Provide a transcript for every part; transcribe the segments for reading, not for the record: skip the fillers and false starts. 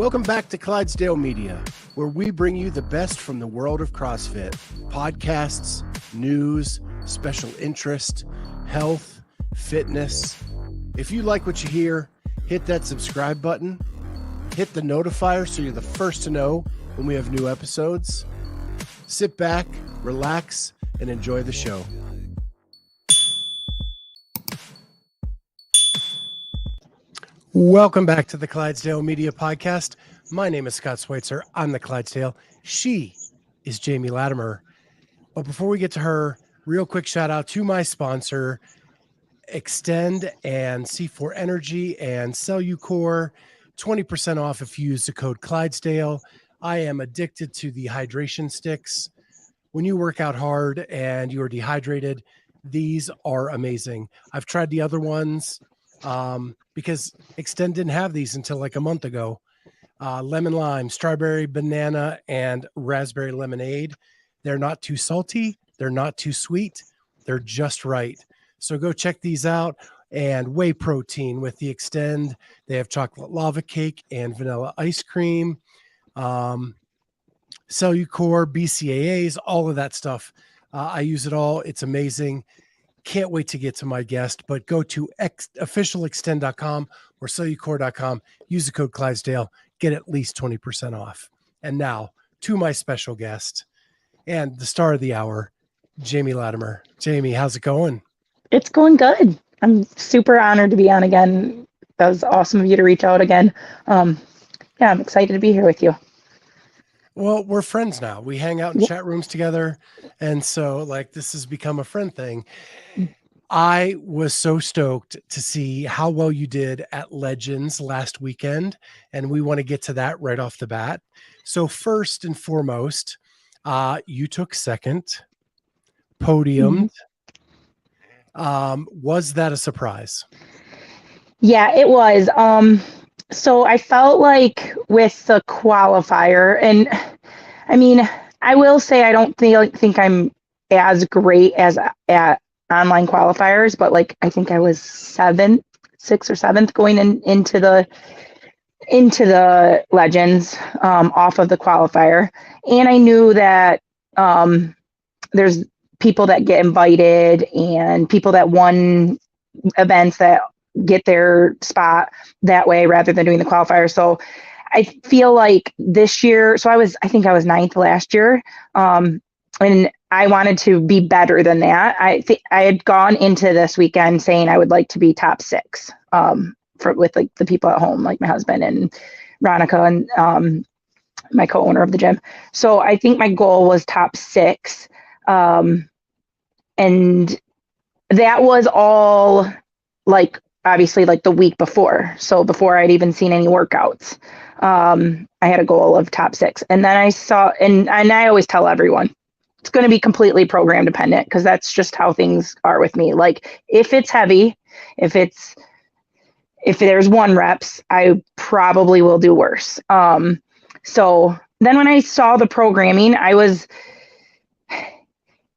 Welcome back to Clydesdale Media, where we bring you the best from the world of CrossFit. Podcasts, news, special interest, health, fitness. If you like what you hear, hit that subscribe button, hit the notifier so you're the first to know when we have new episodes. Sit back, relax, and enjoy the show. Welcome back to the Clydesdale Media Podcast. My name is Scott Schweitzer. I'm the Clydesdale. She is Jamie Latimer. But before we get to her, real quick shout out to my sponsor, Extend and C4 Energy and Cellucor. 20% off if you use the code Clydesdale. I am addicted to the hydration sticks. When you work out hard and you are dehydrated, these are amazing. I've tried the other ones because Extend didn't have these until like a month ago. Lemon lime, strawberry banana, and raspberry lemonade. They're not too salty. They're not too sweet. They're just right. So go check these out. And whey protein with the Extend. They have chocolate lava cake and vanilla ice cream. Cellucor, BCAAs, all of that stuff. I use it all. It's amazing. Can't wait to get to my guest, but go to officialextend.com or cellucor.com. Use the code Clydesdale. Get at least 20% off. And now to my special guest and the star of the hour, Jamie Latimer. Jamie, how's it going? It's going good. I'm super honored to be on again. That was awesome of you to reach out again. I'm excited to be here with you. Well, we're friends now. We hang out in chat rooms together. And so this has become a friend thing. I was so stoked to see how well you did at Legends last weekend. And we want to get to that right off the bat. So first and foremost, you took second, podiumed. Was that a surprise? Yeah, it was. So I felt like with the qualifier, and I mean, I will say I don't think I'm as great as at online qualifiers, but I think I was 6th or 7th going into the Legends off of the qualifier. And I knew that there's people that get invited and people that won events that get their spot that way rather than doing the qualifier. So I feel like this year, I think I was 9th last year. And I wanted to be better than that. I had gone into this weekend saying I would like to be top 6 with the people at home, like my husband and Ronica and my co-owner of the gym. So I think my goal was top 6. And that was all obviously the week before. So before I'd even seen any workouts, I had a goal of top 6. And then I saw, and I always tell everyone, it's going to be completely program dependent because that's just how things are with me. If it's heavy, if there's 1 reps, I probably will do worse. So then when I saw the programming,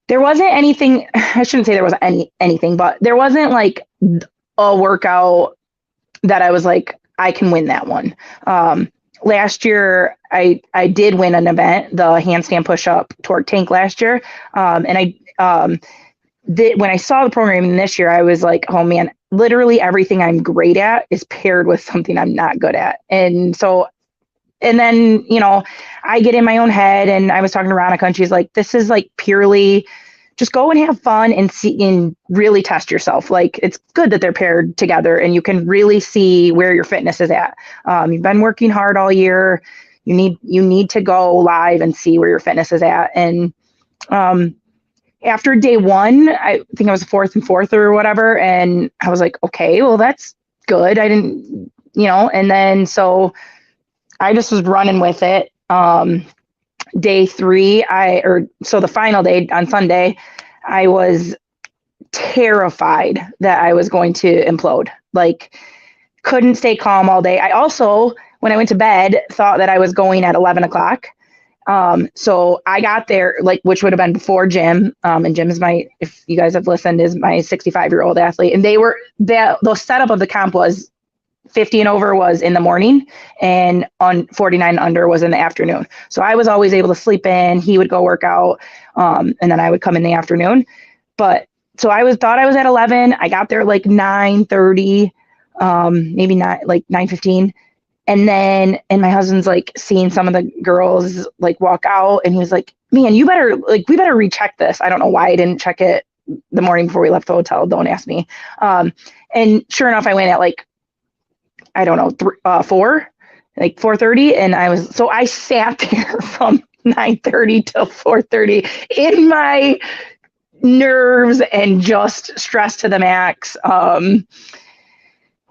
there wasn't anything, I shouldn't say there wasn't anything, but there wasn't a workout that I was I can win that one. Last year, I did win an event, the handstand push-up torque tank last year. And when I saw the programming this year, I was oh man, literally everything I'm great at is paired with something I'm not good at. And so, and then, I get in my own head, and I was talking to Ronica, and she's like, this is purely just go and have fun and see and really test yourself. It's good that they're paired together and you can really see where your fitness is at. You've been working hard all year. You need to go live and see where your fitness is at. And after day 1, I think I was 4th and 4th or whatever. And I was like, okay, well, that's good. I didn't, and then, so I just was running with it. Day 3, the final day on Sunday, I was terrified that I was going to implode. Couldn't stay calm all day. I also, when I went to bed, thought that I was going at 11 o'clock. So I got there, which would have been before Jim. And Jim is if you guys have listened, is my 65-year-old athlete. And the setup of the comp was 50 and over was in the morning, and on 49 under was in the afternoon. So I was always able to sleep in. He would go work out, and then I would come in the afternoon. But so thought I was at 11. I got there like 9:30, maybe not like 9:15. And my husband's like seeing some of the girls like walk out, and he was like, man, we better recheck this. I don't know why I didn't check it the morning before we left the hotel. Don't ask me. And sure enough, I went at like, I don't know, 4:30. And I sat there from 9:30 till 4:30 in my nerves and just stressed to the max.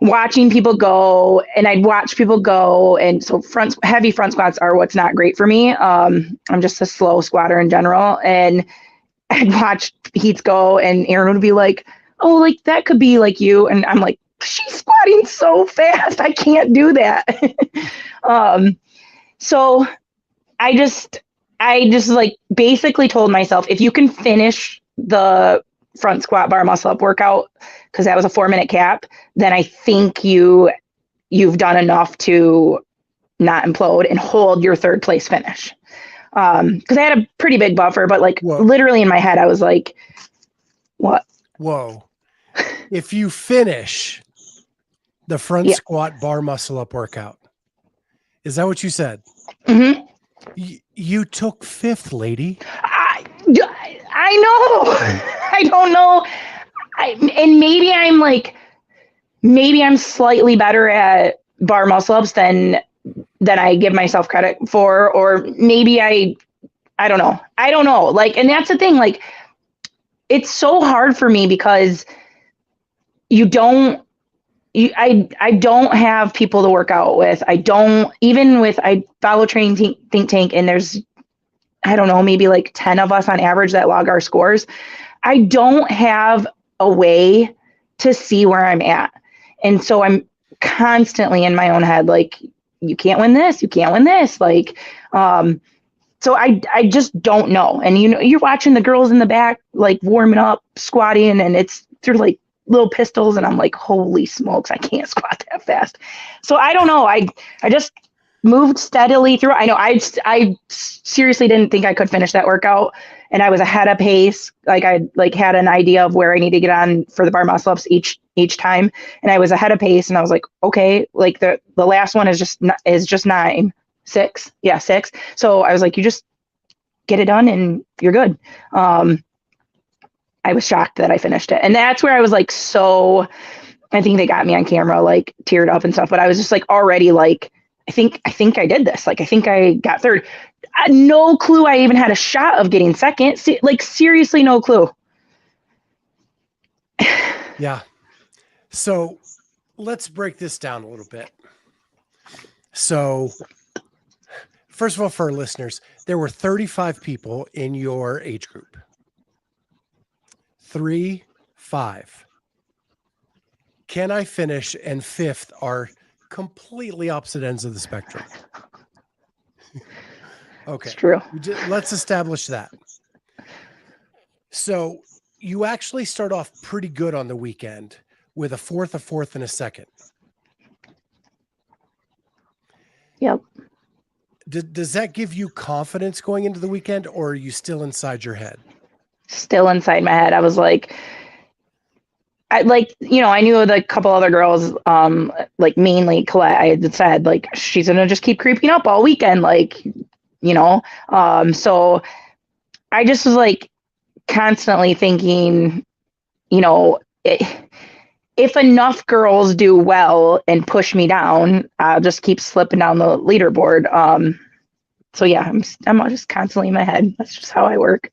Watching people go, and I'd watch people go. And so heavy front squats are what's not great for me. I'm just a slow squatter in general. And I'd watch heats go, and Aaron would be like, oh, like that could be like you. And I'm like, she's squatting so fast. I can't do that. So I just like basically told myself, if you can finish the front squat bar muscle up workout, because that was a 4-minute cap, then I think you've done enough to not implode and hold your third place finish. Because I had a pretty big buffer, but like literally in my head, I was like, what? Whoa. If you finish the front squat bar muscle up workout, is that what you said? Mm-hmm. You took 5th, lady. I know. I don't know. And maybe I'm slightly better at bar muscle ups than I give myself credit for, or maybe I don't know. I don't know. Like, and that's the thing, like, it's so hard for me because I don't have people to work out with. I follow Training Think Tank, and there's, I don't know, maybe like 10 of us on average that log our scores. I don't have a way to see where I'm at. And so I'm constantly in my own head, like, you can't win this. You can't win this. Like, so I just don't know. And, you're watching the girls in the back, like warming up, squatting, and they're like little pistols. And I'm like, holy smokes, I can't squat that fast. So I don't know. I just moved steadily through. I know I seriously didn't think I could finish that workout, and I was ahead of pace. Like I had an idea of where I need to get on for the bar muscle ups each time, and I was ahead of pace. And I was like, okay, like the last one is just 6. Yeah, 6. So I was like, you just get it done and you're good. I was shocked that I finished it, and that's where I was like, so I think they got me on camera, like teared up and stuff. But I was just like already like, I think I did this. Like, I think I got 3rd. No clue I even had a shot of getting 2nd. Like, seriously, no clue. Yeah. So let's break this down a little bit. So first of all, for our listeners, there were 35 people in your age group. 3, 5. Can I finish and 5th are completely opposite ends of the spectrum. Okay. It's true. Let's establish that. So you actually start off pretty good on the weekend with a 4th, and a 2nd. Yep. Does that give you confidence going into the weekend, or are you still inside your head? Still inside my head. I was like, I knew the couple other girls, like mainly Colette, I had said, like, she's going to just keep creeping up all weekend. Like, so I just was like constantly thinking, if enough girls do well and push me down, I'll just keep slipping down the leaderboard. So yeah, I'm just constantly in my head. That's just how I work.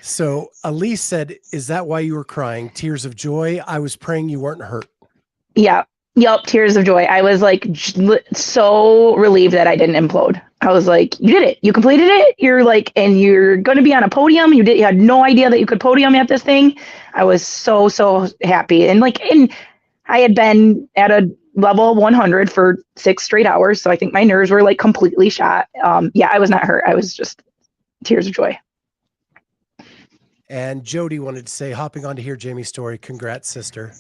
So Elise said, is that why you were crying? Tears of joy? I was praying you weren't hurt. Yeah. Yep. Tears of joy. I was like so relieved that I didn't implode. I was like, you did it. You completed it. You're like, and you're going to be on a podium. You had no idea that you could podium at this thing. I was so happy. And I had been at a level 100 for 6 straight hours. So I think my nerves were like completely shot. Yeah, I was not hurt. I was just tears of joy. And Jody wanted to say, hopping on to hear Jamie's story. Congrats, sister.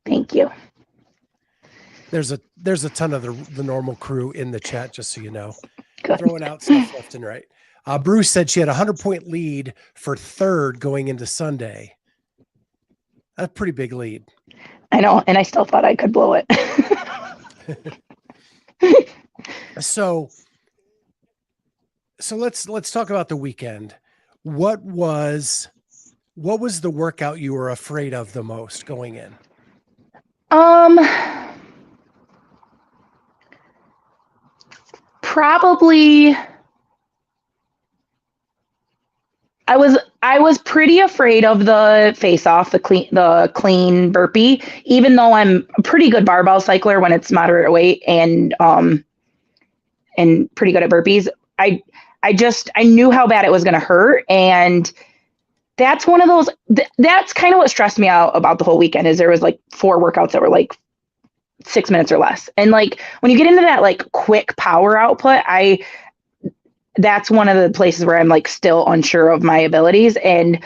Thank you. There's a ton of the normal crew in the chat, just so you know. Good. Throwing out stuff left and right. Bruce said she had a 100-point lead for third going into Sunday. That's a pretty big lead. I know, and I still thought I could blow it. So let's talk about the weekend. What was the workout you were afraid of the most going in? Probably I was pretty afraid of the face off, the clean burpee, even though I'm a pretty good barbell cycler when it's moderate weight and pretty good at burpees. I knew how bad it was going to hurt, and that's one of those. That's kind of what stressed me out about the whole weekend. Is there was like 4 workouts that were like 6 minutes or less, and like when you get into that like quick power output, that's one of the places where I'm like still unsure of my abilities, and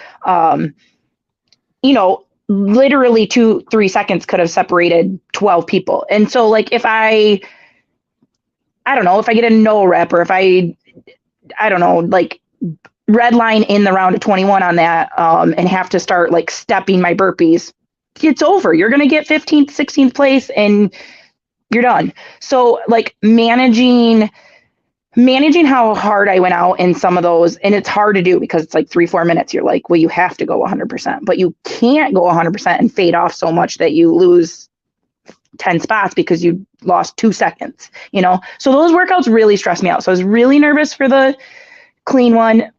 literally 2-3 seconds could have separated 12 people, and so like if I don't know, if I get a no rep, or if I don't know, like red line in the round of 21 on that, and have to start like stepping my burpees, it's over. You're going to get 15th, 16th place and you're done. So like managing how hard I went out in some of those, and it's hard to do because it's like 3-4 minutes. You're like, well, you have to go 100%, but you can't go 100% and fade off so much that you lose 10 spots because you lost 2 seconds, So those workouts really stressed me out. So I was really nervous for the clean one.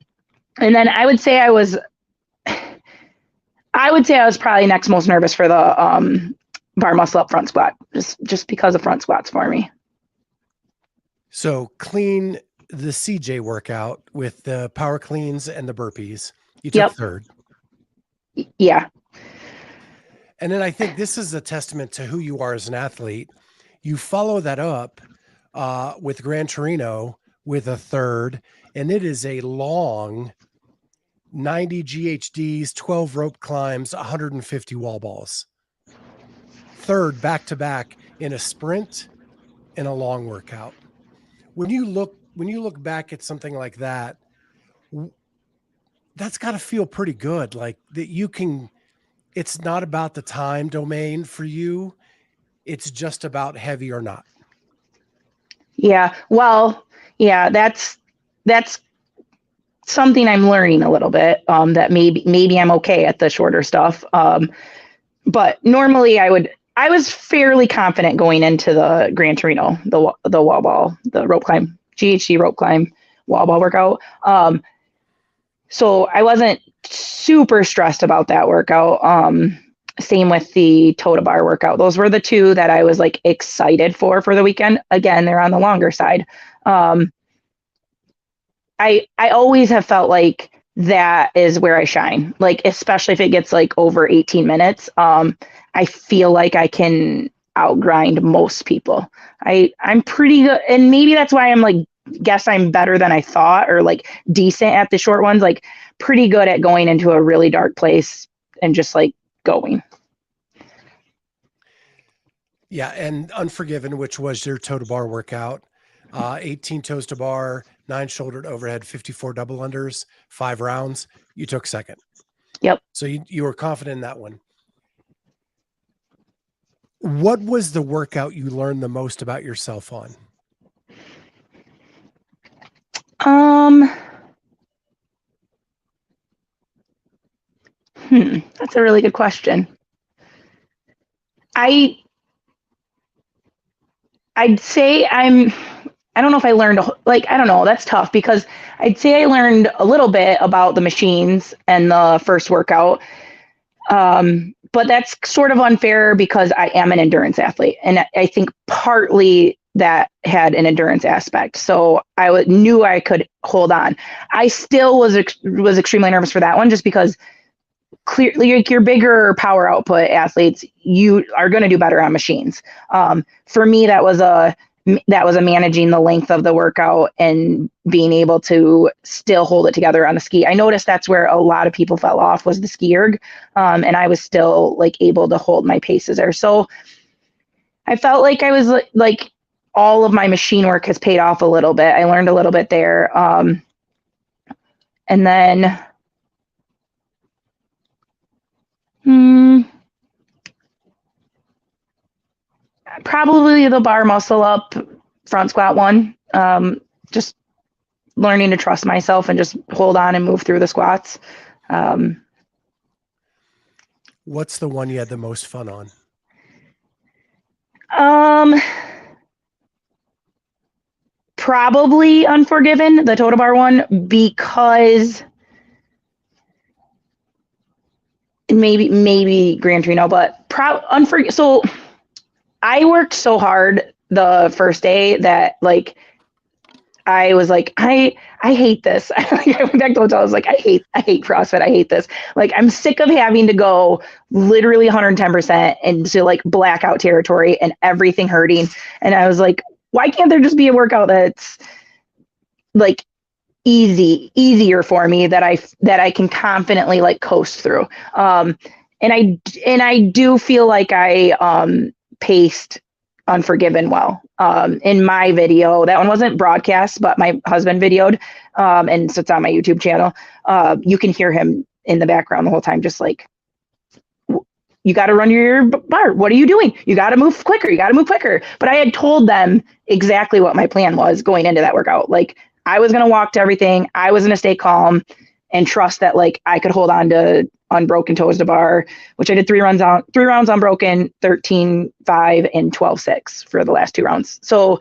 And then I would say I was probably next most nervous for the bar muscle up front squat, just because of front squats for me. So clean, the CJ workout with the power cleans and the burpees, you took third. Yeah. And then I think this is a testament to who you are as an athlete. You follow that up with Gran Torino with a third, and it is a long 90 GHDs, 12 rope climbs, 150 wall balls. Third back-to-back in a sprint and a long workout. When you look back at something like that, that's got to feel pretty good. Like that you can, it's not about the time domain for you. It's just about heavy or not. Yeah. Well, yeah, that's something I'm learning a little bit, that maybe I'm okay at the shorter stuff. But normally I was fairly confident going into the Gran Torino, the wall ball, the rope climb, GHD rope climb, wall ball workout. So I wasn't super stressed about that workout. Same with the toe to bar workout. Those were the 2 that I was like excited for the weekend. Again, they're on the longer side. I always have felt like that is where I shine. Like, especially if it gets like over 18 minutes, I feel like I can outgrind most people. I'm pretty good. And maybe that's why I'm like, guess I'm better than I thought, or like decent at the short ones, like pretty good at going into a really dark place and just like going. Yeah. And Unforgiven, which was your toe to bar workout, 18 toes to bar, 9 shouldered overhead, 54 double unders, 5 rounds. You took second. Yep. So you were confident in that one. What was the workout you learned the most about yourself on? That's a really good question. I'd say I don't know if I learned, like, I don't know, that's tough, because I'd say I learned a little bit about the machines and the first workout. But that's sort of unfair because I am an endurance athlete. And I think partly that had an endurance aspect. So I knew I could hold on. I still was extremely nervous for that one, just because clearly, like, your bigger power output athletes, you are going to do better on machines. For me, that was a managing the length of the workout and being able to still hold it together on the ski. I noticed that's where a lot of people fell off, was the ski erg. And I was still like able to hold my paces there. So I felt like I was like all of my machine work has paid off a little bit. I learned a little bit there. And then, probably the bar muscle up front squat one. Just learning to trust myself and just hold on and move through the squats. What's the one you had the most fun on? Probably Unforgiven, the total bar one, because maybe Gran Torino, but so I worked so hard the first day that like I was like, I hate this. I went back to the hotel. I was like, I hate CrossFit. I hate this. Like, I'm sick of having to go literally 110% into like blackout territory and everything hurting. And I was like, why can't there just be a workout that's like easier for me that I can confidently like coast through. And I do feel like I paced Unforgiven well. In my video, that one wasn't broadcast, but my husband videoed, and so it's on my YouTube channel. You can hear him in the background the whole time, just like, you got to run your bar. What are you doing? You got to move quicker. You got to move quicker. But I had told them exactly what my plan was going into that workout. Like, I was going to walk to everything. I was going to stay calm and trust that like I could hold on to unbroken toes to bar, which I did 3 rounds unbroken, 13-5 and 12-6 for the last 2 rounds. So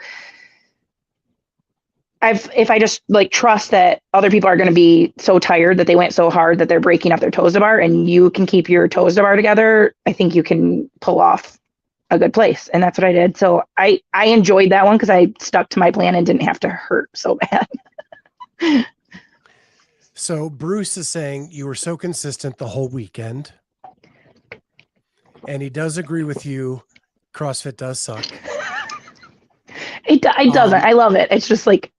if I just like trust that other people are going to be so tired that they went so hard that they're breaking up their toes to bar, and you can keep your toes to bar together, I think you can pull off a good place. And that's what I did. So I enjoyed that one because I stuck to my plan and didn't have to hurt so bad. So Bruce is saying you were so consistent the whole weekend. And he does agree with you. CrossFit does suck. It doesn't. I love it. It's just like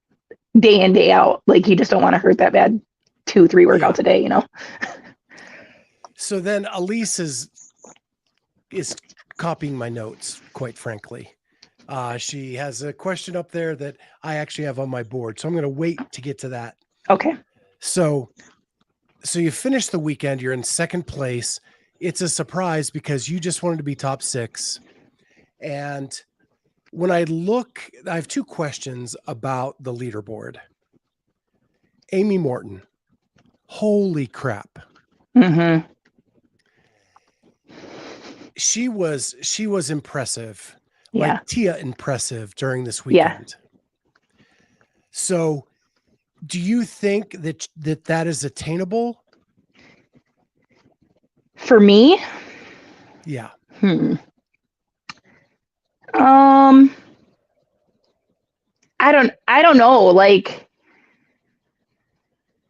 day in, day out. Like, you just don't want to hurt that bad 2-3 workouts a day, you know? So then Elise is copying my notes, quite frankly. She has a question up there that I actually have on my board. So I'm going to wait to get to that. Okay. So you finished the weekend. You're in second place. It's a surprise because you just wanted to be top 6. And when I look, I have 2 questions about the leaderboard. Amy Morton, holy crap. Mm-hmm. She was impressive. Yeah. Like Tia impressive during this weekend. Yeah. So do you think that is attainable? For me? Yeah. I don't know. Like,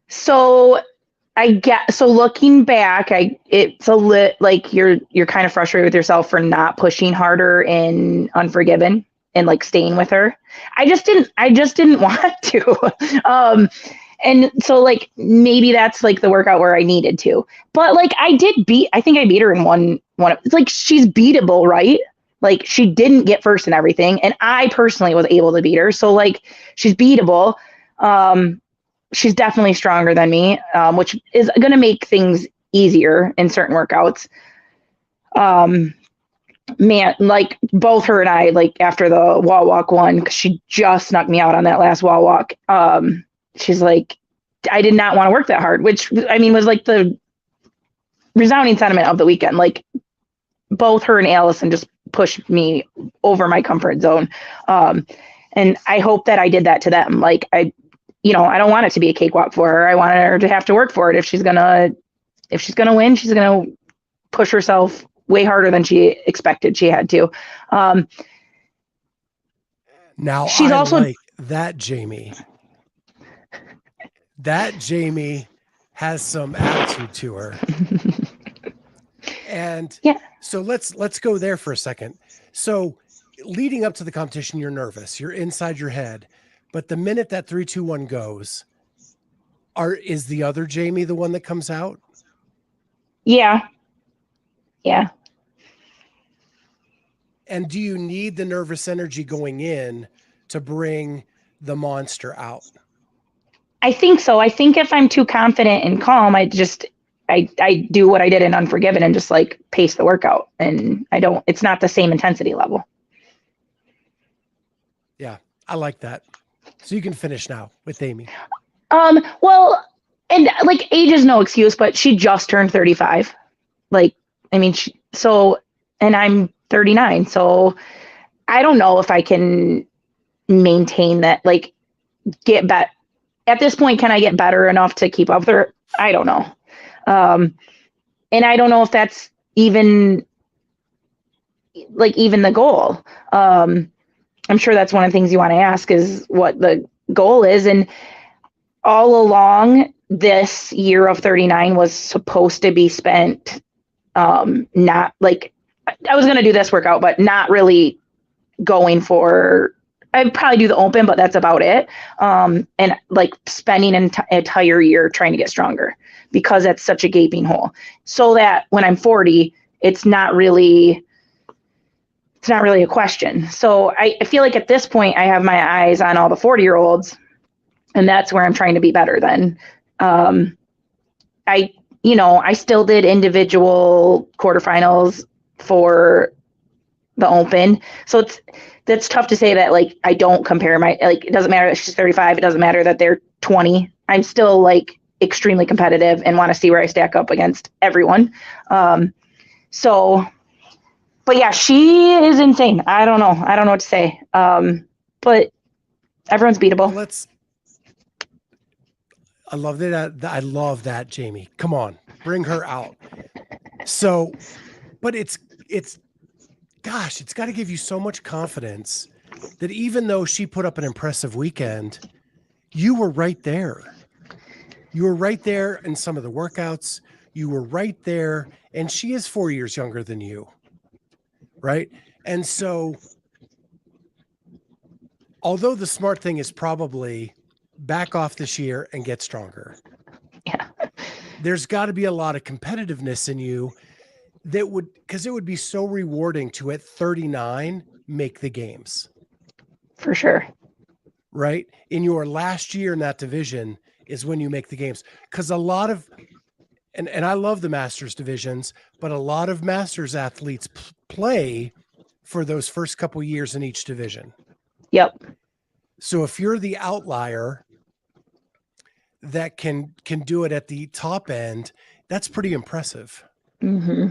so looking back, it's like you're kind of frustrated with yourself for not pushing harder in Unforgiven and like staying with her. I just didn't want to. And so like maybe that's like the workout where I needed to. But like I think I beat her in one. It's like she's beatable, right? Like, she didn't get first in everything, and I personally was able to beat her. So like she's beatable. She's definitely stronger than me, which is going to make things easier in certain workouts. Man, like both her and I, like after the wall walk one, because she just knocked me out on that last wall walk. She's like, I did not want to work that hard, which I mean was like the resounding sentiment of the weekend. Like, both her and Allison just pushed me over my comfort zone. And I hope that I did that to them. Like, I don't want it to be a cakewalk for her. I want her to have to work for it. If she's gonna win, she's gonna push herself way harder than she expected she had to. Now she's also like that Jamie. That Jamie has some attitude to her. And yeah. So let's go there for a second. So leading up to the competition, you're nervous. You're inside your head. But the minute that 3, 2, 1 goes, is the other Jamie the one that comes out? Yeah. Yeah. And do you need the nervous energy going in to bring the monster out? I think so. I think if I'm too confident and calm, I do what I did in Unforgiven and just like pace the workout, and it's not the same intensity level. Yeah, I like that. So you can finish now with Amy. Well, and like age is no excuse, but she just turned 35. Like, I mean, and I'm 39. So I don't know if I can maintain that, like get better. At this point, can I get better enough to keep up with her? I don't know. And I don't know if that's even the goal. I'm sure that's one of the things you want to ask is what the goal is. And all along, this year of 39 was supposed to be spent not like I was going to do this workout, but not really going for. I'd probably do the open, but that's about it. And like spending an entire year trying to get stronger because that's such a gaping hole. So that when I'm 40, it's not really a question. So I feel like at this point I have my eyes on all the 40-year-olds, and that's where I'm trying to be better than. I still did individual quarterfinals for the open. So that's tough to say that like I don't compare it doesn't matter that she's 35, it doesn't matter that they're 20. I'm still like extremely competitive and want to see where I stack up against everyone. But yeah, she is insane. I don't know what to say. But everyone's beatable. I love that. I love that, Jamie. Come on, bring her out. So, but it's got to give you so much confidence that even though she put up an impressive weekend, you were right there. You were right there in some of the workouts. You were right there. And she is 4 years younger than you. Right. And so, although the smart thing is probably back off this year and get stronger. Yeah. There's got to be a lot of competitiveness in you because it would be so rewarding to at 39 make the games. For sure. Right? In your last year in that division is when you make the games. Because a lot of, and I love the Masters divisions, but a lot of Masters athletes play for those first couple years in each division. Yep. So if you're the outlier that can do it at the top end, that's pretty impressive. Mm-hmm.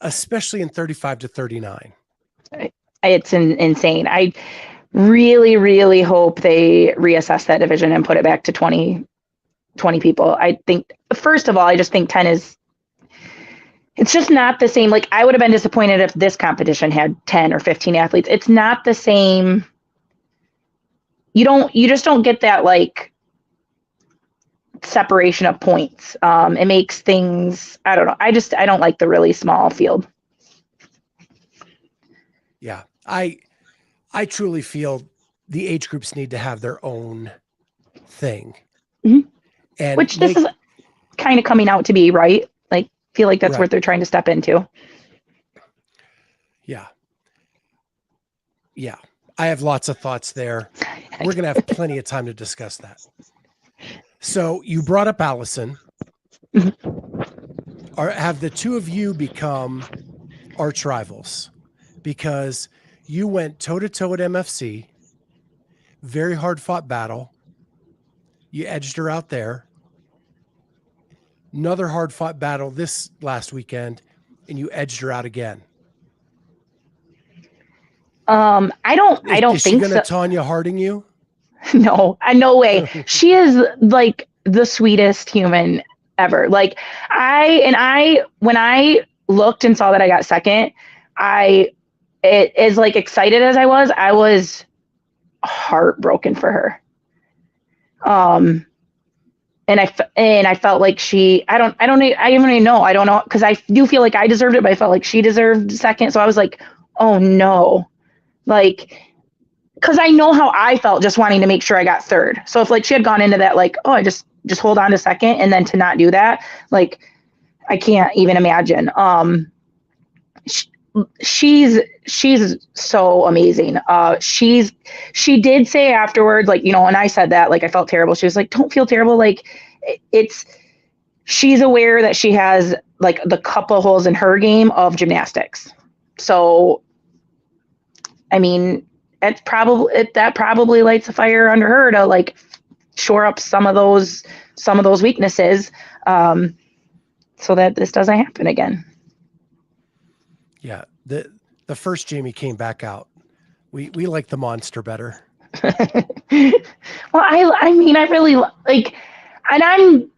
Especially in 35 to 39. It's insane. I really, really hope they reassess that division and put it back to 20 people. I think, first of all, I just think 10 it's just not the same. Like, I would have been disappointed if this competition had 10 or 15 athletes. It's not the same. You just don't get that like separation of points. It makes things, I don't know. I don't like the really small field. Yeah. I truly feel the age groups need to have their own thing. Mm-hmm. And which this is kind of coming out to be, right? Like, feel like that's what they're trying to step into. Yeah. Yeah. I have lots of thoughts there. We're going to have plenty of time to discuss that. So you brought up Allison. Mm-hmm. Have the two of you become arch rivals? Because you went toe-to-toe at MFC, very hard-fought battle. You edged her out there. Another hard-fought battle this last weekend, and you edged her out again. I don't think so. Is she going to Tanya Harding you? No, no way. She is like the sweetest human ever. Like when I looked and saw that I got second, as like excited as I was heartbroken for her. And I felt like I don't even know. I don't know. Cause I do feel like I deserved it, but I felt like she deserved second. So I was like, oh no, like, cause I know how I felt just wanting to make sure I got third. So if like she had gone into that, like, oh, I just hold on to second, and then to not do that, like, I can't even imagine. she's so amazing. She did say afterwards, like, and I said that, like, I felt terrible. She was like, don't feel terrible. Like, she's aware that she has like the couple holes in her game of gymnastics. So, I mean, that probably lights a fire under her to like shore up some of those weaknesses, so that this doesn't happen again. Yeah. The first Jamie came back out. We like the monster better. Well, I mean, I really like, and I'm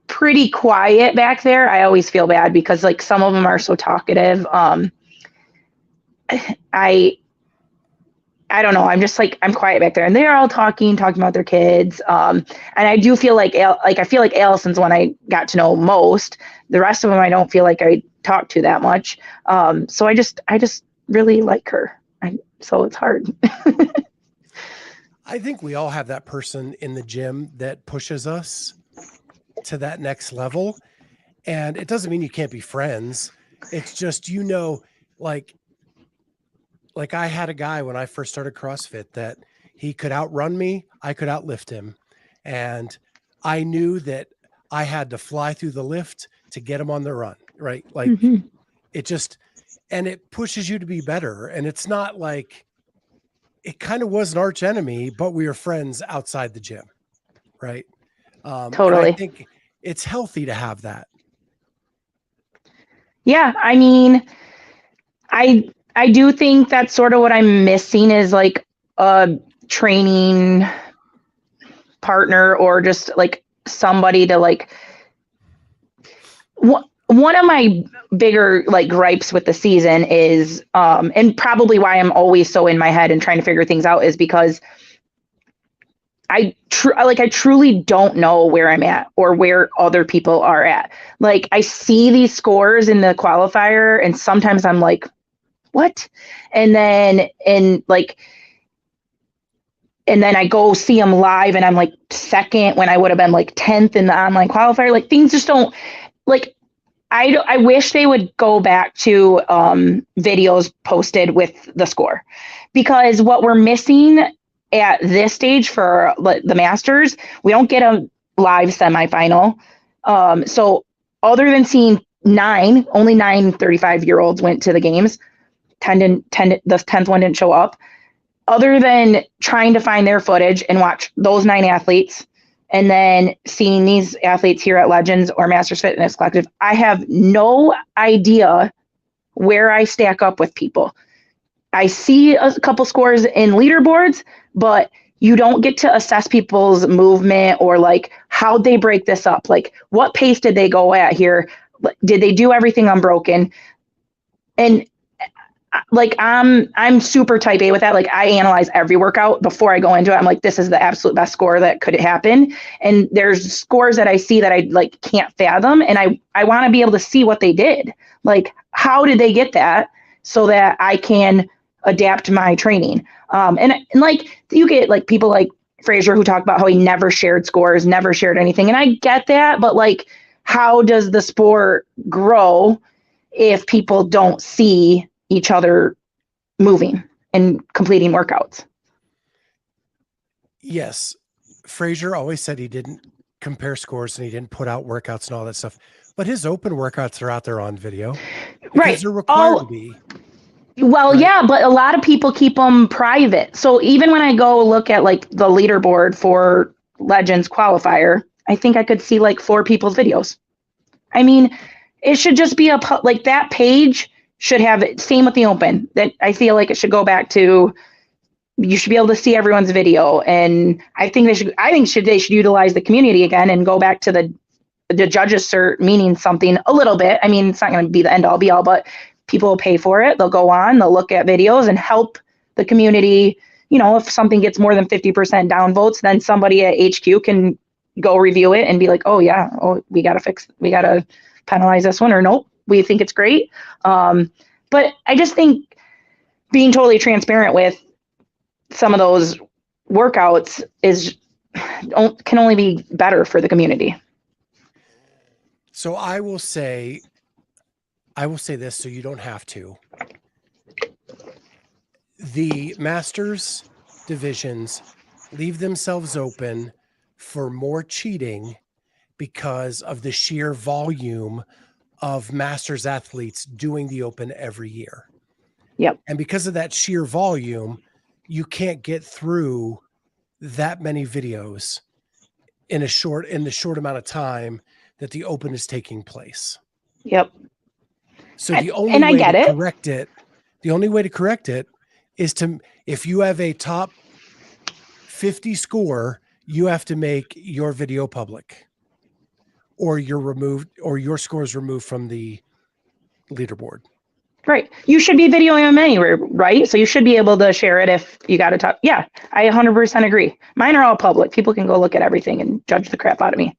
pretty quiet back there. I always feel bad because like some of them are so talkative. I don't know. I'm just like, I'm quiet back there, and they're all talking about their kids. And I do feel like I feel like Allison's one I got to know most. The rest of them I don't feel like I talked to that much. So I just really like her. So it's hard. I think we all have that person in the gym that pushes us to that next level. And it doesn't mean you can't be friends. It's just, like I had a guy when I first started CrossFit that he could outrun me. I could outlift him. And I knew that I had to fly through the lift to get him on the run, right? Like it just, and it pushes you to be better. And it's not like, it kind of was an arch enemy, but we were friends outside the gym. Right. Totally. And I think it's healthy to have that. Yeah. I mean, I do think that's sort of what I'm missing is like a training partner, or just like somebody to like, one of my bigger like gripes with the season is, and probably why I'm always so in my head and trying to figure things out, is because I truly don't know where I'm at or where other people are at. Like, I see these scores in the qualifier and sometimes I'm like, what? And then I go see them live and I'm like second when I would have been like 10th in the online qualifier. Like, things just don't, like, I wish they would go back to videos posted with the score, because what we're missing at this stage for the Masters, we don't get a live semifinal. So other than seeing only 9 35-year-olds went to the games. The 10th one didn't show up. Other than trying to find their footage and watch those 9 athletes, and then seeing these athletes here at Legends or Masters Fitness Collective, I have no idea where I stack up with people. I see a couple scores in leaderboards, but you don't get to assess people's movement or like how they break this up. Like, what pace did they go at here? Did they do everything unbroken? And like, I'm super type A with that. Like, I analyze every workout before I go into it. I'm like, this is the absolute best score that could happen. And there's scores that I see that I like can't fathom. And I want to be able to see what they did. Like, how did they get that so that I can adapt my training? And like, you get like people like Fraser who talk about how he never shared scores, never shared anything. And I get that, but like, how does the sport grow if people don't see each other moving and completing workouts? Yes. Fraser always said he didn't compare scores and he didn't put out workouts and all that stuff, but his open workouts are out there on video. Right. They're required to be. Well, right. Yeah, but a lot of people keep them private. So even when I go look at like the leaderboard for Legends qualifier, I think I could see like 4 people's videos. I mean, it should just be like that page should have it. Same with the open. That I feel like it should go back to, you should be able to see everyone's video. And I think they should utilize the community again and go back to the judges cert meaning something a little bit. I mean, it's not going to be the end all be all, but people will pay for it. They'll go on, they'll look at videos and help the community. If something gets more than 50% downvotes, then somebody at HQ can go review it and be like, oh yeah, we got to penalize this one, or nope, we think it's great. But I just think being totally transparent with some of those workouts can only be better for the community. So I will say this so you don't have to. the Masters divisions leave themselves open for more cheating because of the sheer volume of Masters athletes doing the Open every year. Yep. And because of that sheer volume, you can't get through that many videos in the short amount of time that the Open is taking place. Yep. So the only way to correct it is if you have a top 50 score, you have to make your video public, or your score is removed from the leaderboard. Right. You should be videoing them anywhere, right? So you should be able to share it if you got to talk. Yeah, I 100% agree. Mine are all public. People can go look at everything and judge the crap out of me.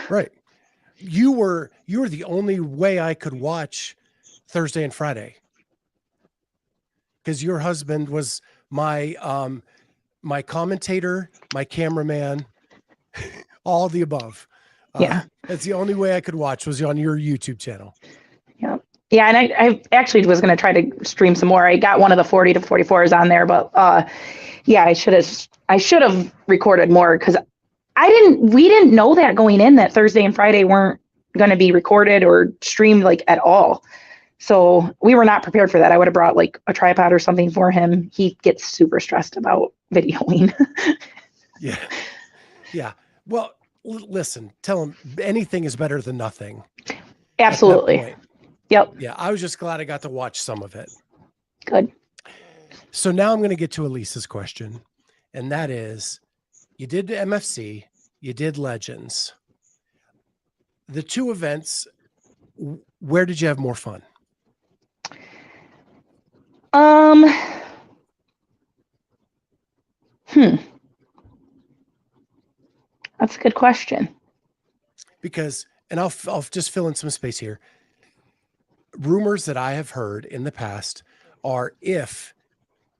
Right. You were the only way I could watch Thursday and Friday, because your husband was my commentator, my cameraman, all the above. Yeah. That's the only way I could watch, was on your YouTube channel. Yeah. Yeah. And I actually was going to try to stream some more. I got one of the 40 to 44s on there, but yeah, I should have recorded more, because we didn't know that going in, that Thursday and Friday weren't going to be recorded or streamed like at all. So we were not prepared for that. I would have brought like a tripod or something for him. He gets super stressed about videoing. Yeah. Yeah. Well, listen, tell him anything is better than nothing. Absolutely. Yep. Yeah. I was just glad I got to watch some of it. Good. So now I'm going to get to Elisa's question. And that is, you did the MFC, you did Legends. The two events, where did you have more fun? That's a good question. Because, and I'll just fill in some space here. Rumors that I have heard in the past are, if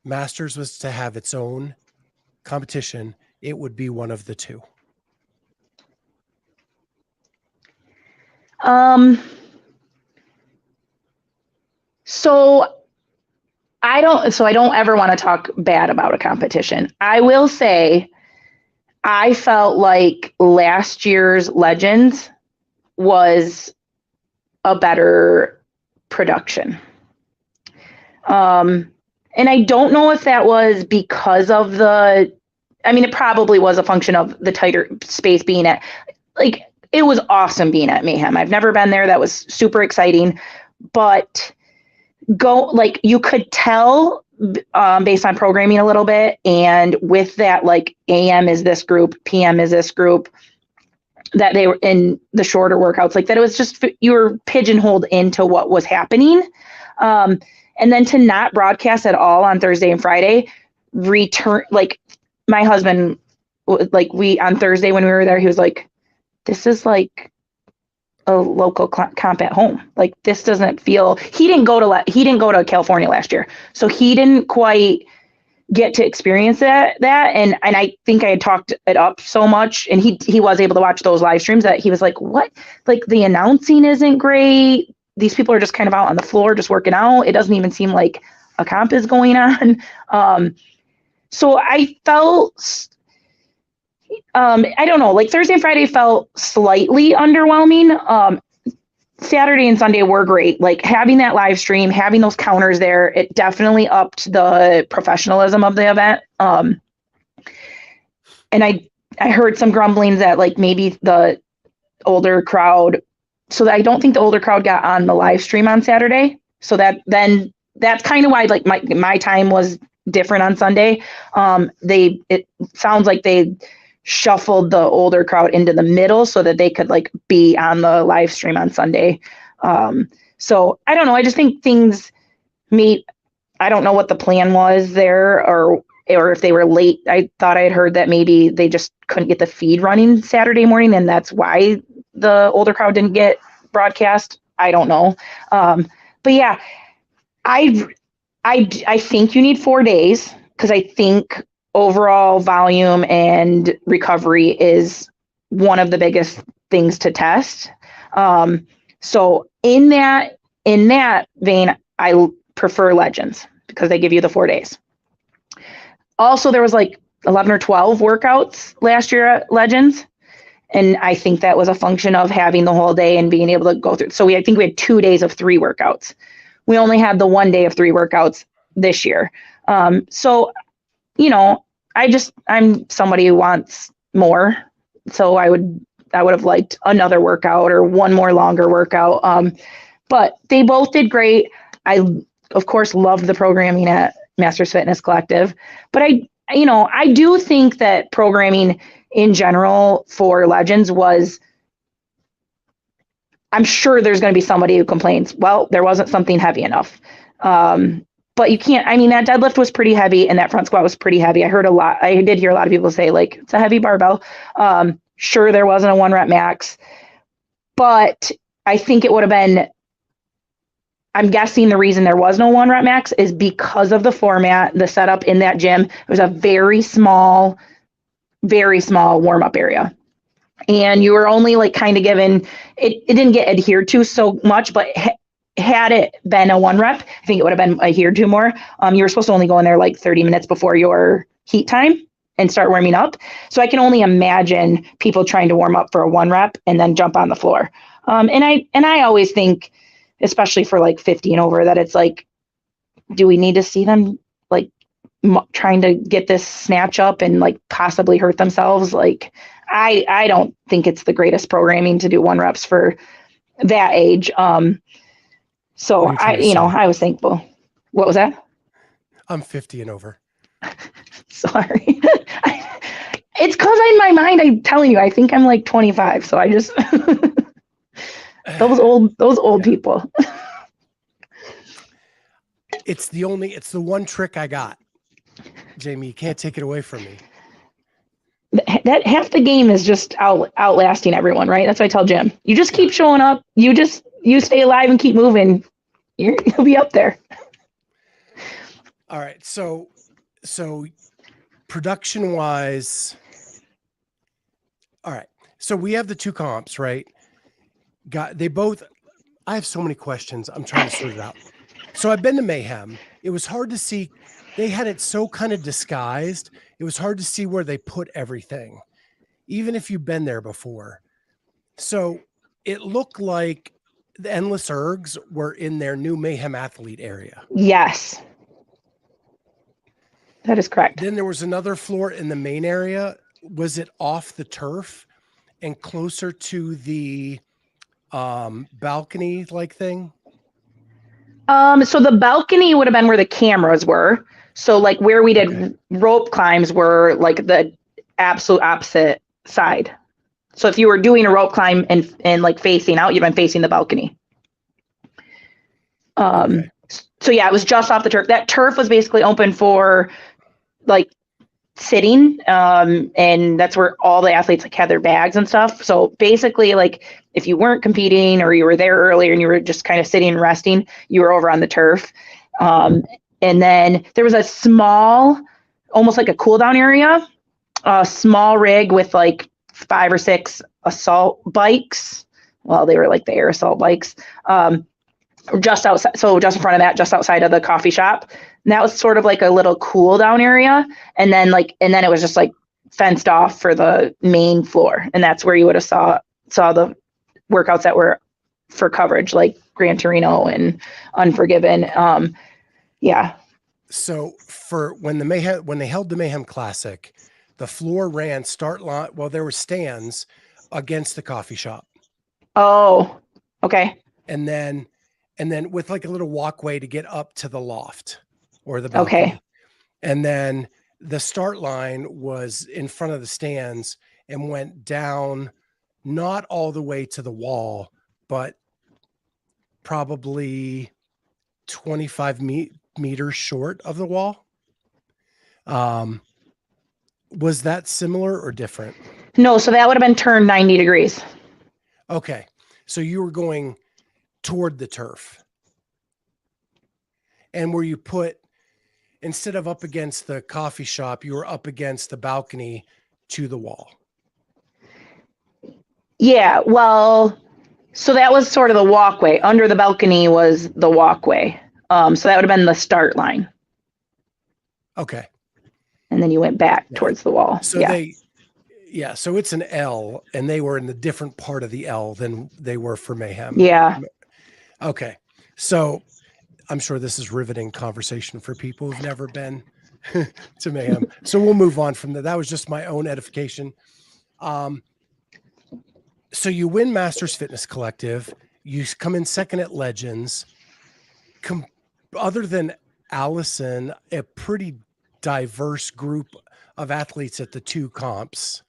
Masters was to have its own competition, it would be one of the two. So I don't ever want to talk bad about a competition. I will say, I felt like last year's Legends was a better production. And I don't know if that was because of it probably was a function of the tighter space being at, like, it was awesome being at Mayhem. I've never been there. That was super exciting, but you could tell based on programming a little bit, and with that, like, AM is this group, PM is this group, that they were in the shorter workouts, like that it was just, you were pigeonholed into what was happening. And then to not broadcast at all on Thursday and Friday, like, my husband, like, on Thursday when we were there, he was like, this is like a local comp at home. Like, this doesn't feel, he didn't go to California last year, so he didn't quite get to experience that. And I think I had talked it up so much, and he was able to watch those live streams, that he was like, what? Like, the announcing isn't great. These people are just kind of out on the floor, just working out. It doesn't even seem like a comp is going on. So I felt, I don't know, like, Thursday and Friday felt slightly underwhelming. Saturday and Sunday were great. Like, having that live stream, having those counters there, it definitely upped the professionalism of the event. And I heard some grumblings that, like, maybe the older crowd, so I don't think the older crowd got on the live stream on Saturday. So that's kind of why, like, my time was different on Sunday. It sounds like they shuffled the older crowd into the middle so that they could, like, be on the live stream on Sunday. So I don't know. I just think I don't know what the plan was there, or if they were late. I thought I had heard that maybe they just couldn't get the feed running Saturday morning, and that's why the older crowd didn't get broadcast. I don't know. But yeah, I think you need 4 days, because I think overall volume and recovery is one of the biggest things to test. So in that vein, I prefer Legends. because they give you the 4 days. Also, there was like 11 or 12 workouts last year at Legends. And I think that was a function of having the whole day and being able to go through. So I think we had 2 days of 3 workouts. We only had the 1 day of 3 workouts this year. So, I'm somebody who wants more. So I would have liked another workout or one more longer workout. But they both did great. I, of course, loved the programming at Masters Fitness Collective. But I do think that programming in general for Legends was, I'm sure there's going to be somebody who complains, well, there wasn't something heavy enough. But you can't, that deadlift was pretty heavy and that front squat was pretty heavy. I did hear a lot of people say, like, it's a heavy barbell. Sure, there wasn't a 1 rep max, but I think it would have been, I'm guessing the reason there was no 1 rep max is because of the format, the setup in that gym. It was a very small warm up area. And you were only like kind of given, it didn't get adhered to so much, but had it been a 1 rep, I think it would have been adhered to more. You were supposed to only go in there like 30 minutes before your heat time and start warming up. So I can only imagine people trying to warm up for a 1 rep and then jump on the floor. And I always think, especially for like 50 and over, that it's like, do we need to see them like trying to get this snatch up and like possibly hurt themselves? Like, I don't think it's the greatest programming to do 1 reps for that age. So I was thankful. What was that? I'm 50 and over. Sorry. It's because in my mind, I'm telling you, I think I'm like 25. So I just, those old people. It's the one trick I got, Jamie. You can't take it away from me. That half the game is just outlasting everyone, right? That's what I tell Jim. You just keep showing up. You stay alive and keep moving. You'll be up there. All right. So production wise, all right. So we have the 2 comps, right? I have so many questions. I'm trying to sort it out. So I've been to Mayhem. It was hard to see. They had it so kind of disguised. It was hard to see where they put everything, even if you've been there before. So it looked like the Endless Ergs were in their new Mayhem athlete area. Yes. That is correct. Then there was another floor in the main area. Was it off the turf and closer to the balcony like thing? So the balcony would have been where the cameras were. So like where we did rope climbs were like the absolute opposite side. So if you were doing a rope climb and like facing out, you've been facing the balcony. So yeah, it was just off the turf. That turf was basically open for like sitting. And that's where all the athletes like had their bags and stuff. So basically like if you weren't competing or you were there earlier and you were just kind of sitting and resting, you were over on the turf. And then there was a small, almost like a cool down area, a small rig with like 5 or 6 assault bikes. Well, they were like the air assault bikes. Just outside, so just in front of that, just outside of the coffee shop. And that was sort of like a little cool down area. And then it was just like fenced off for the main floor. And that's where you would have saw the workouts that were for coverage, like Gran Torino and Unforgiven. Yeah. So for when they held the Mayhem Classic, the floor ran start line. Well, there were stands against the coffee shop. Oh, okay. And then with like a little walkway to get up to the loft or the balcony. Okay. And then the start line was in front of the stands and went down, not all the way to the wall, but probably 25 meters short of the wall. Was that similar or different? No, so that would have been turned 90 degrees. Okay. So you were going toward the turf. And where you put, instead of up against the coffee shop, you were up against the balcony to the wall. Yeah, well, so that was sort of the walkway. Under the balcony was the walkway. So that would have been the start line. Okay. And then you went back towards the wall. So so it's an L, and they were in the different part of the L than they were for Mayhem. Yeah. Okay. So I'm sure this is riveting conversation for people who've never been to Mayhem. So we'll move on from that. That was just my own edification. So you win Masters Fitness Collective. You come in second at Legends. Other than Allison, a pretty diverse group of athletes at the two comps.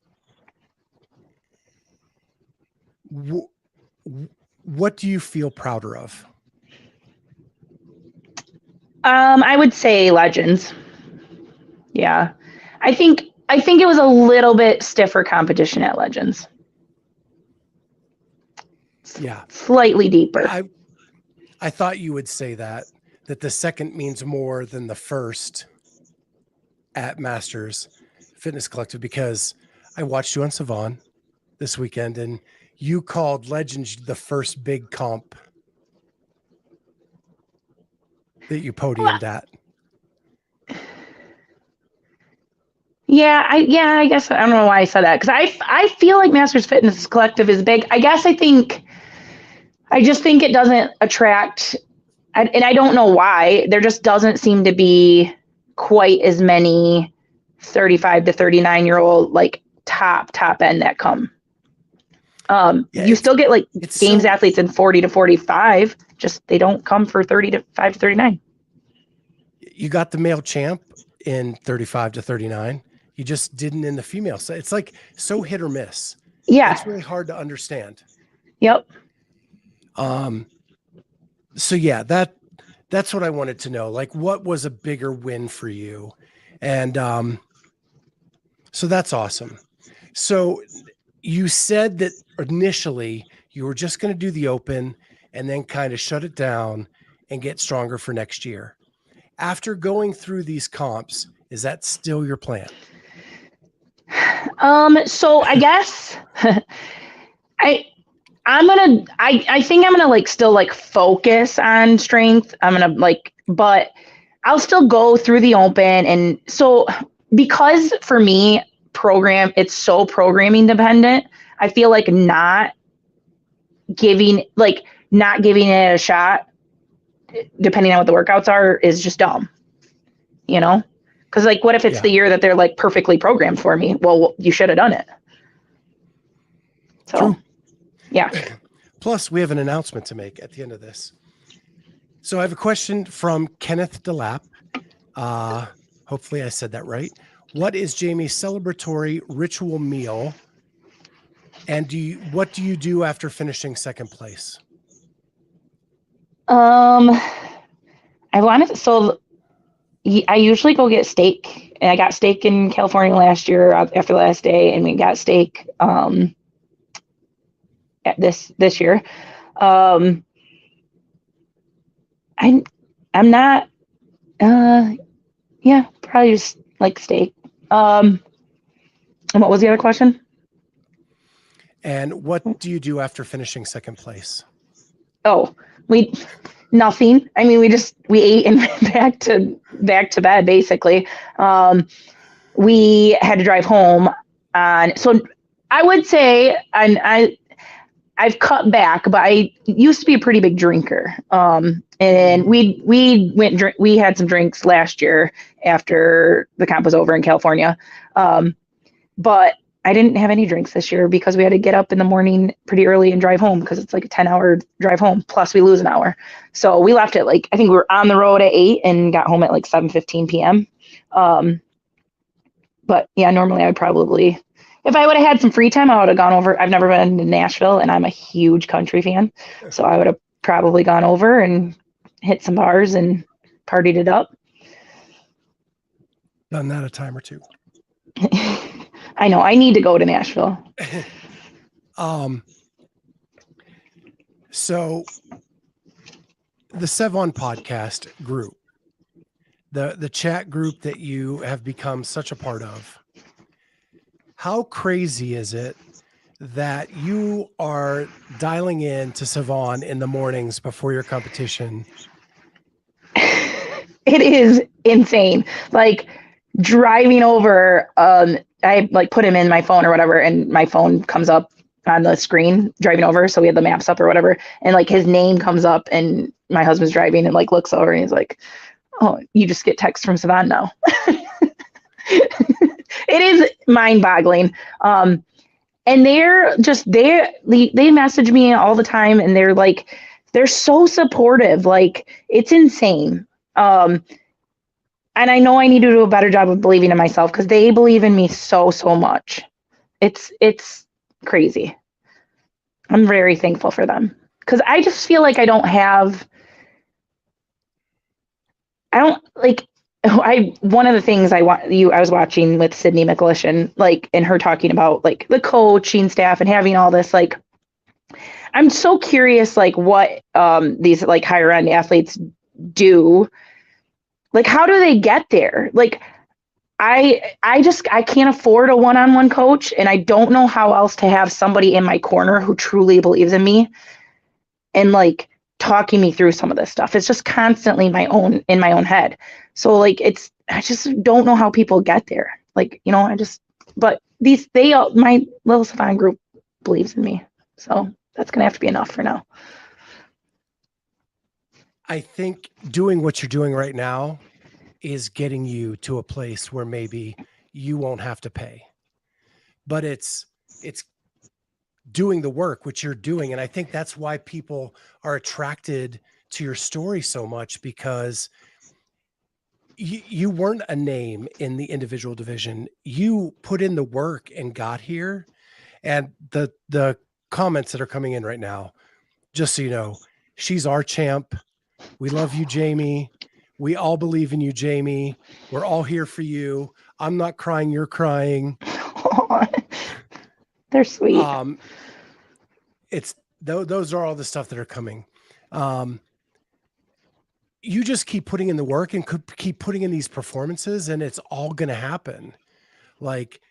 What do you feel prouder of? I would say Legends. Yeah. I think it was a little bit stiffer competition at Legends. Yeah. Slightly deeper. I thought you would say that the second means more than the first at Masters Fitness Collective, because I watched you on Savon this weekend and you called Legends the first big comp that you podiumed at. Yeah, I guess I don't know why I said that, because I feel like Masters Fitness Collective is big. I guess I just think it doesn't attract, and I don't know why. There just doesn't seem to be quite as many 35 to 39-year-old like top end that come. You still get like games athletes in 40 to 45, just they don't come for 35 to 39. You got the male champ in 35 to 39. You just didn't in the female. So it's like so hit or miss. Yeah. It's really hard to understand. Yep. So yeah, that's what I wanted to know. Like, what was a bigger win for you? And so that's awesome. So you said that initially you were just going to do the open and then kind of shut it down and get stronger for next year. After going through these comps, is that still your plan? So I guess I think I'm gonna like still like focus on strength. I'm gonna but I'll still go through the open. And so because for me, it's so programming dependent, I feel like not giving it a shot, depending on what the workouts are, is just dumb, because like, what if it's the year that they're like perfectly programmed for me? Well, you should have done it. So True. Yeah. Plus, we have an announcement to make at the end of this. So I have a question from Kenneth DeLapp. Hopefully I said that right. What is Jamie's celebratory ritual meal? And what do you do after finishing second place? I usually go get steak, and I got steak in California last year after the last day, and we got steak this year. I'm not probably just like steak. And what was the other question? And what do you do after finishing second place? Oh, nothing. I mean, we ate and went back to bed, basically. We had to drive home so I would say, and I've cut back, but I used to be a pretty big drinker. And we had some drinks last year after the camp was over in California. But I didn't have any drinks this year because we had to get up in the morning pretty early and drive home, because it's like a 10-hour drive home. Plus we lose an hour. So we left at I think we were on the road at 8 and got home at 7:15 PM. But yeah, normally I would probably, if I would have had some free time, I would have gone over. I've never been to Nashville, and I'm a huge country fan. So I would have probably gone over and hit some bars and partied it up. Done that a time or two. I know. I need to go to Nashville. So the Sevon podcast group, the chat group that you have become such a part of, how crazy is it that you are dialing in to Savon in the mornings before your competition? It insane. Like driving over, I like put him in my phone or whatever, and my phone comes up on the screen driving over. So we had the maps up or whatever. And like his name comes up and my husband's driving and like looks over and he's like, oh, you just get text from Savon now. It is mind boggling. And they message me all the time and they're so supportive. Like it's insane. And I know I need to do a better job of believing in myself because they believe in me so much. It's crazy. I'm very thankful for them because I just feel like I one of the things I was watching with Sydney McLeish and her talking about like the coaching staff and having all this, like, I'm so curious, like what these like higher end athletes do. Like, how do they get there? Like, I can't afford a one-on-one coach, and I don't know how else to have somebody in my corner who truly believes in me and like talking me through some of this stuff. It's just constantly in my own head. So like, I just don't know how people get there. Like, you know, my little Savon group believes in me. So that's going to have to be enough for now. I think doing what you're doing right now is getting you to a place where maybe you won't have to pay, but it's doing the work, which you're doing. And I think that's why people are attracted to your story so much, because you weren't a name in the individual division. You put in the work and got here. And the comments that are coming in right now, just so you know, she's our champ. We love you, Jamie. We all believe in you, Jamie. We're all here for you. I'm not crying. You're crying. They're sweet. Those are all the stuff that are coming. You just keep putting in the work and keep putting in these performances, and it's all going to happen. Like,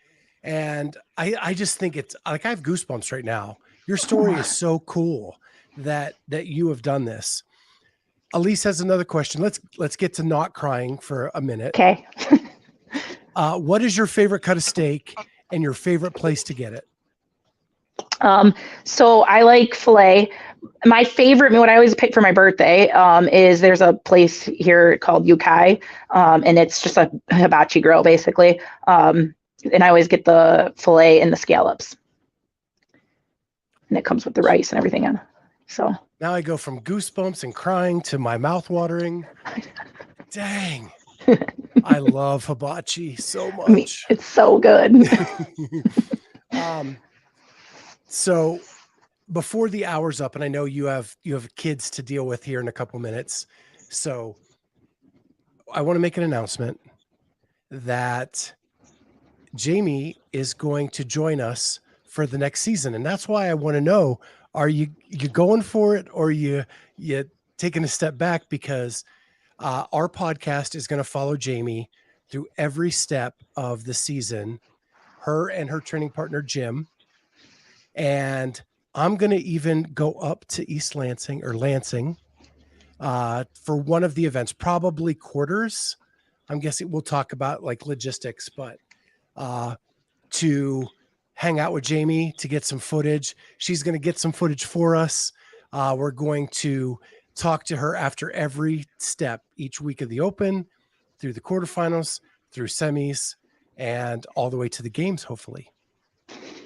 and I just think it's like, I have goosebumps right now. Your story is so cool that you have done this. Elise has another question. Let's get to not crying for a minute. Okay. What is your favorite cut of steak and your favorite place to get it? So I like filet. My favorite, what I always pick for my birthday, is there's a place here called Yukai, and it's just a hibachi grill basically. And I always get the filet and the scallops, and it comes with the rice and everything on. So now I go from goosebumps and crying to my mouth watering. Dang. I love hibachi so much. I mean, it's so good. So before the hour's up, and I know you have kids to deal with here in a couple minutes. So I want to make an announcement that Jamie is going to join us for the next season. And that's why I want to know, are you going for it, or you taking a step back? Because our podcast is going to follow Jamie through every step of the season, her and her training partner, Jim. And I'm going to even go up to East Lansing for one of the events, probably quarters. I'm guessing we'll talk about like logistics, but to hang out with Jamie to get some footage. She's going to get some footage for us. We're going to talk to her after every step, each week of the Open, through the quarterfinals, through semis, and all the way to the games, hopefully.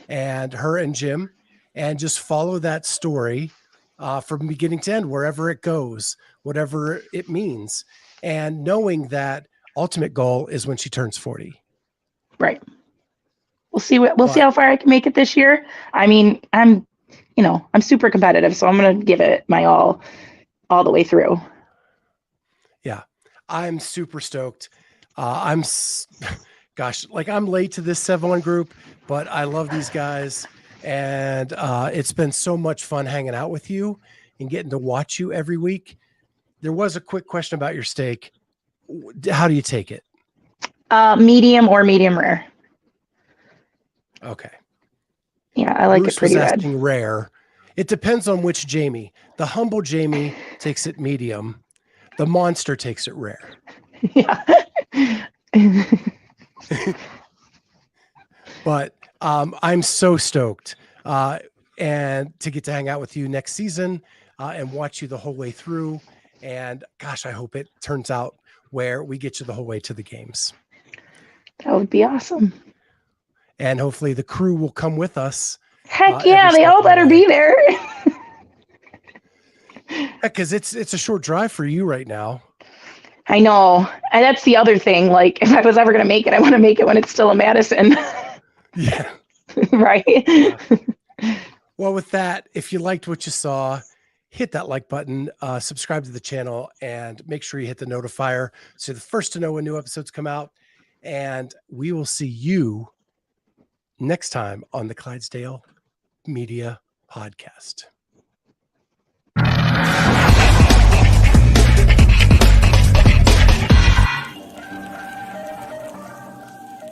And her and Jim, and just follow that story from beginning to end, wherever it goes, whatever it means. And knowing that ultimate goal is when she turns 40. Right. We'll see how far I can make it this year. I mean, I'm super competitive, so I'm going to give it my all the way through. Yeah. I'm super stoked. I'm late to this 7-1 group, but I love these guys. And it's been so much fun hanging out with you and getting to watch you every week. There was a quick question about your steak. How do you take it? Medium or medium rare. Okay. Yeah, I like Bruce it pretty was red. asking rare. It depends on which Jamie. The humble Jamie takes it medium. The monster takes it rare. Yeah. But I'm so stoked and to get to hang out with you next season and watch you the whole way through. And gosh, I hope it turns out where we get you the whole way to the games. That would be awesome. And hopefully the crew will come with us. Heck yeah, they all better be there. Because it's a short drive for you right now. I know. And that's the other thing. Like, if I was ever going to make it, I want to make it when it's still in Madison. Yeah. Right. Yeah. Well, with that, if you liked what you saw, hit that like button, subscribe to the channel, and make sure you hit the notifier so you're the first to know when new episodes come out. And we will see you next time on the Clydesdale Media Podcast.